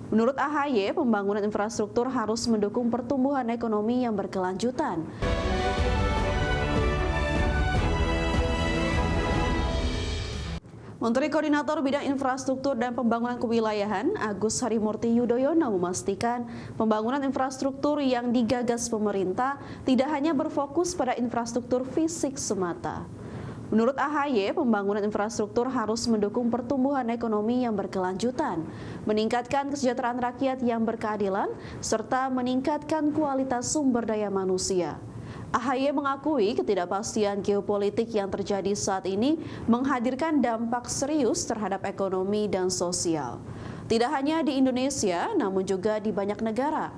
Menurut AHY, pembangunan infrastruktur harus mendukung pertumbuhan ekonomi yang berkelanjutan. Menteri Koordinator Bidang Infrastruktur dan Pembangunan Kewilayahan Agus Harimurti Yudhoyono memastikan pembangunan infrastruktur yang digagas pemerintah tidak hanya berfokus pada infrastruktur fisik semata. Menurut AHY, pembangunan infrastruktur harus mendukung pertumbuhan ekonomi yang berkelanjutan, meningkatkan kesejahteraan rakyat yang berkeadilan, serta meningkatkan kualitas sumber daya manusia. AHY mengakui ketidakpastian geopolitik yang terjadi saat ini menghadirkan dampak serius terhadap ekonomi dan sosial. Tidak hanya di Indonesia, namun juga di banyak negara.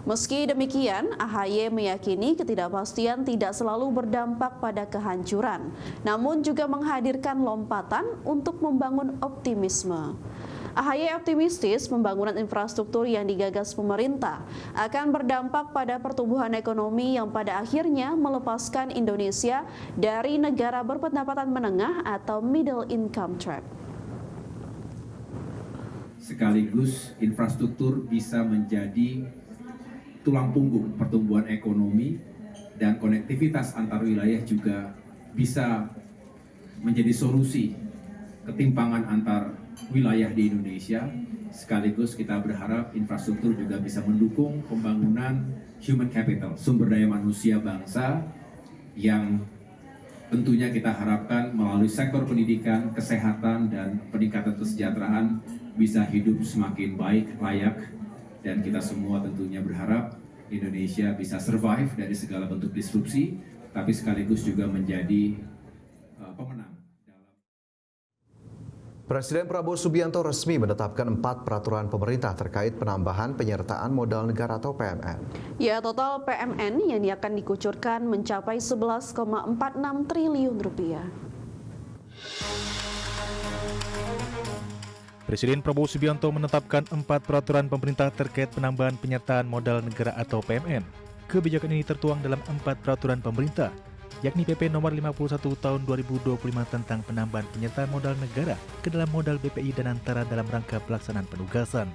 Meski demikian, AHY meyakini ketidakpastian tidak selalu berdampak pada kehancuran, namun juga menghadirkan lompatan untuk membangun optimisme. AHY optimistis pembangunan infrastruktur yang digagas pemerintah akan berdampak pada pertumbuhan ekonomi yang pada akhirnya melepaskan Indonesia dari negara berpendapatan menengah atau middle income trap. Sekaligus infrastruktur bisa menjadi tulang punggung pertumbuhan ekonomi dan konektivitas antar wilayah juga bisa menjadi solusi ketimpangan antar wilayah di Indonesia. Sekaligus kita berharap infrastruktur juga bisa mendukung pembangunan human capital, sumber daya manusia bangsa yang tentunya kita harapkan melalui sektor pendidikan, kesehatan, dan peningkatan kesejahteraan bisa hidup semakin baik, layak, dan kita semua tentunya berharap Indonesia bisa survive dari segala bentuk disrupsi, tapi sekaligus juga menjadi pemenang. Presiden Prabowo Subianto resmi menetapkan 4 peraturan pemerintah terkait penambahan penyertaan modal negara atau PMN. Ya, total PMN yang akan dikucurkan mencapai 11,46 triliun rupiah. Presiden Prabowo Subianto menetapkan 4 peraturan pemerintah terkait penambahan penyertaan modal negara atau PMN. Kebijakan ini tertuang dalam 4 peraturan pemerintah, yakni PP nomor 51 tahun 2025 tentang penambahan penyertaan modal negara ke dalam modal BPI dan antara dalam rangka pelaksanaan penugasan.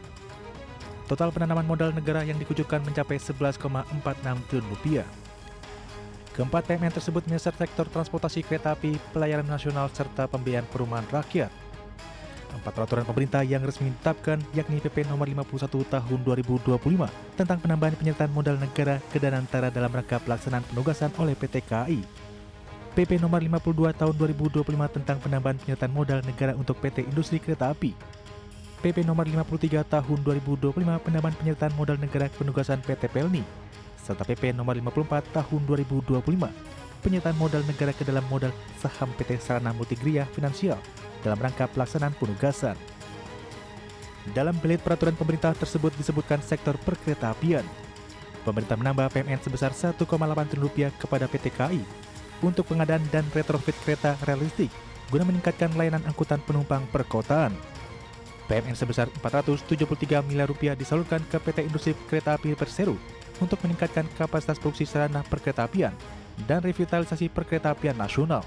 Total penanaman modal negara yang dikucurkan mencapai 11,46 triliun rupiah. Keempat PMN tersebut menyasar sektor transportasi kereta api, pelayaran nasional, serta pembiayaan perumahan rakyat. 4 peraturan pemerintah yang resmi ditetapkan yakni PP nomor 51 tahun 2025 tentang penambahan penyertaan modal negara ke dan antara dalam rangka pelaksanaan penugasan oleh PT KAI. PP nomor 52 tahun 2025 tentang penambahan penyertaan modal negara untuk PT Industri Kereta Api. PP nomor 53 tahun 2025 penambahan penyertaan modal negara penugasan PT Pelni. Serta PP nomor 54 tahun 2025 penyertaan modal negara ke dalam modal saham PT Sarana Multigria Finansial dalam rangka pelaksanaan penugasan. Dalam belit peraturan pemerintah tersebut disebutkan sektor perkeretaapian. Pemerintah menambah PMN sebesar 1,8 triliun rupiah kepada PT KAI untuk pengadaan dan retrofit kereta rel listrik guna meningkatkan layanan angkutan penumpang perkotaan. PMN sebesar 473 miliar rupiah disalurkan ke PT Industri Kereta Api Persero untuk meningkatkan kapasitas produksi sarana perkeretaapian dan revitalisasi perkeretaapian nasional.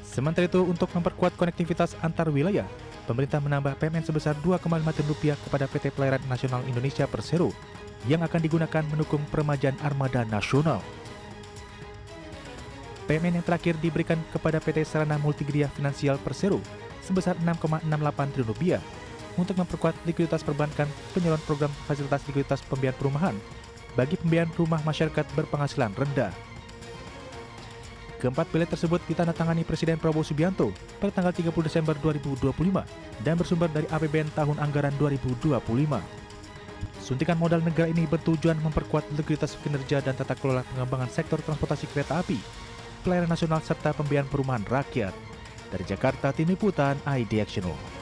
Sementara itu, untuk memperkuat konektivitas antar wilayah, pemerintah menambah PMN sebesar 2,5 triliun rupiah kepada PT Pelayaran Nasional Indonesia Persero yang akan digunakan mendukung peremajaan armada nasional. PMN yang terakhir diberikan kepada PT Sarana Multigria Finansial Persero sebesar 6,68 triliun rupiah untuk memperkuat likuiditas perbankan, penyaluran program fasilitas likuiditas pembiayaan perumahan bagi pembiayaan rumah masyarakat berpenghasilan rendah. Keempat belit tersebut ditandatangani Presiden Prabowo Subianto pada tanggal 30 Desember 2025 dan bersumber dari APBN tahun anggaran 2025. Suntikan modal negara ini bertujuan memperkuat likuiditas kinerja dan tata kelola pengembangan sektor transportasi kereta api, pelayaran nasional serta pembiayaan perumahan rakyat. Dari Jakarta, Tim Liputan IDXNO.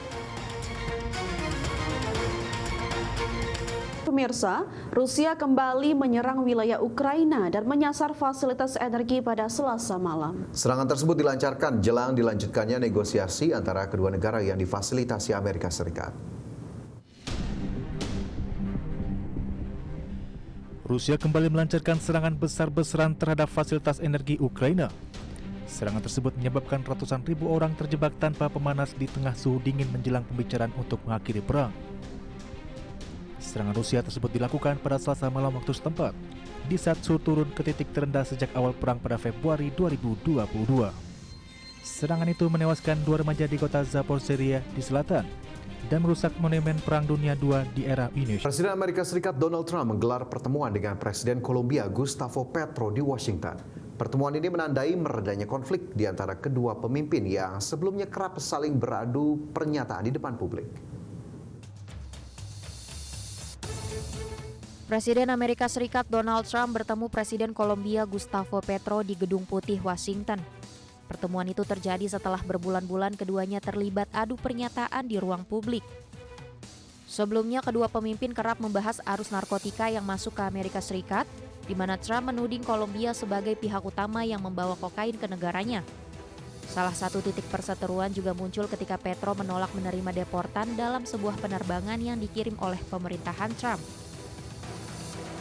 Pemirsa, Rusia kembali menyerang wilayah Ukraina dan menyasar fasilitas energi pada Selasa malam. Serangan tersebut dilancarkan jelang dilanjutkannya negosiasi antara kedua negara yang difasilitasi Amerika Serikat. Rusia kembali melancarkan serangan besar-besaran terhadap fasilitas energi Ukraina. Serangan tersebut menyebabkan ratusan ribu orang terjebak tanpa pemanas di tengah suhu dingin menjelang pembicaraan untuk mengakhiri perang. Serangan Rusia tersebut dilakukan pada Selasa malam waktu setempat, di saat suhu turun ke titik terendah sejak awal perang pada Februari 2022. Serangan itu menewaskan 2 remaja di kota Zaporizhzhia di selatan dan merusak monumen Perang Dunia II di era Uni. Presiden Amerika Serikat Donald Trump menggelar pertemuan dengan Presiden Kolombia Gustavo Petro di Washington. Pertemuan ini menandai meredanya konflik di antara kedua pemimpin yang sebelumnya kerap saling beradu pernyataan di depan publik. Presiden Amerika Serikat Donald Trump bertemu Presiden Kolombia Gustavo Petro di Gedung Putih, Washington. Pertemuan itu terjadi setelah berbulan-bulan keduanya terlibat adu pernyataan di ruang publik. Sebelumnya, kedua pemimpin kerap membahas arus narkotika yang masuk ke Amerika Serikat, di mana Trump menuding Kolombia sebagai pihak utama yang membawa kokain ke negaranya. Salah satu titik perseteruan juga muncul ketika Petro menolak menerima deportan dalam sebuah penerbangan yang dikirim oleh pemerintahan Trump.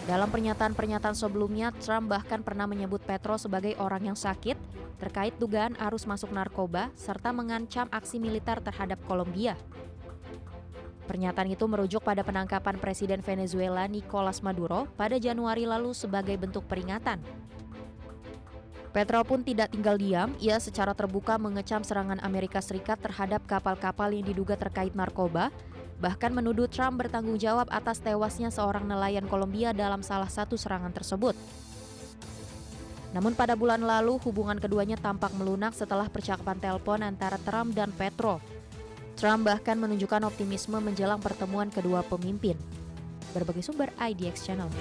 Dalam pernyataan-pernyataan sebelumnya, Trump bahkan pernah menyebut Petro sebagai orang yang sakit terkait dugaan arus masuk narkoba serta mengancam aksi militer terhadap Kolombia. Pernyataan itu merujuk pada penangkapan Presiden Venezuela Nicolas Maduro pada Januari lalu sebagai bentuk peringatan. Petro pun tidak tinggal diam, ia secara terbuka mengecam serangan Amerika Serikat terhadap kapal-kapal yang diduga terkait narkoba, bahkan menuduh Trump bertanggung jawab atas tewasnya seorang nelayan Kolombia dalam salah satu serangan tersebut. Namun pada bulan lalu hubungan keduanya tampak melunak setelah percakapan telepon antara Trump dan Petro. Trump bahkan menunjukkan optimisme menjelang pertemuan kedua pemimpin. Berbagai sumber IDX Channel.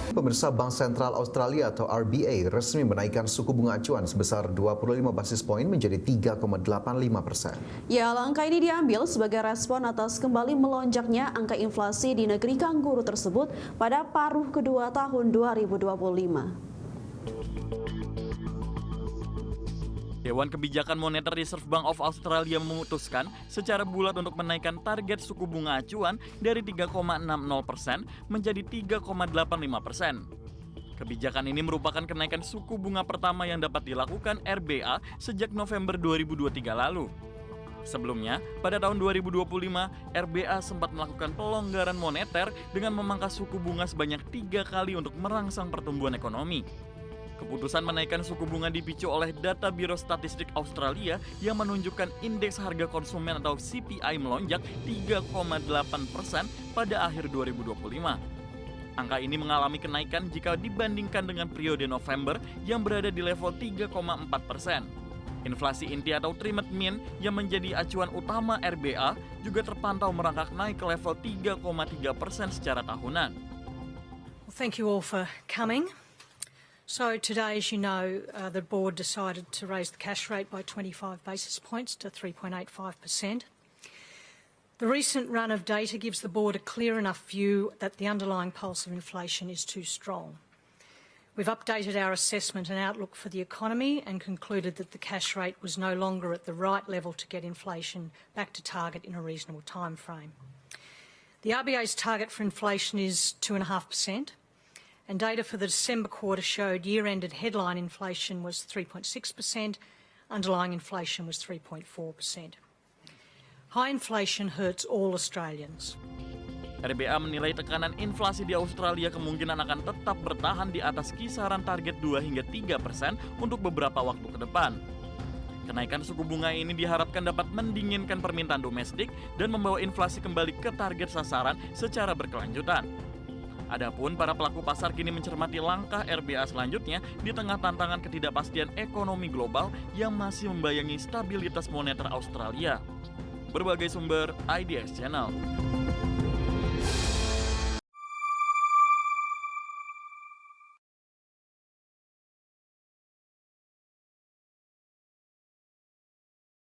Pemirsa, Bank Sentral Australia atau RBA resmi menaikkan suku bunga acuan sebesar 25 basis poin menjadi 3,85%. Ya, langkah ini diambil sebagai respon atas kembali melonjaknya angka inflasi di negeri kangguru tersebut pada paruh kedua tahun 2025. Dewan Kebijakan Moneter Reserve Bank of Australia memutuskan secara bulat untuk menaikkan target suku bunga acuan dari 3,60% menjadi 3,85%. Kebijakan ini merupakan kenaikan suku bunga pertama yang dapat dilakukan RBA sejak November 2023 lalu. Sebelumnya, pada tahun 2025, RBA sempat melakukan pelonggaran moneter dengan memangkas suku bunga sebanyak 3 kali untuk merangsang pertumbuhan ekonomi. Keputusan menaikkan suku bunga dipicu oleh data Biro Statistik Australia yang menunjukkan indeks harga konsumen atau CPI melonjak 3,8% pada akhir 2025. Angka ini mengalami kenaikan jika dibandingkan dengan periode November yang berada di level 3,4%. Inflasi inti atau trimmed mean yang menjadi acuan utama RBA juga terpantau merangkak naik ke level 3,3% secara tahunan. Thank you all for coming. So today, as you know, the board decided to raise the cash rate by 25 basis points to 3.85%. The recent run of data gives the board a clear enough view that the underlying pulse of inflation is too strong. We've updated our assessment and outlook for the economy and concluded that the cash rate was no longer at the right level to get inflation back to target in a reasonable time frame. The RBA's target for inflation is 2.5%. And data for the December quarter showed year-ended headline inflation was 3.6%, underlying inflation was 3.4%. High inflation hurts all Australians. RBA menilai tekanan inflasi di Australia kemungkinan akan tetap bertahan di atas kisaran target 2 hingga 3% untuk beberapa waktu ke depan. Kenaikan suku bunga ini diharapkan dapat mendinginkan permintaan domestik dan membawa inflasi kembali ke target sasaran secara berkelanjutan. Adapun para pelaku pasar kini mencermati langkah RBA selanjutnya di tengah tantangan ketidakpastian ekonomi global yang masih membayangi stabilitas moneter Australia. Berbagai sumber IDX Channel.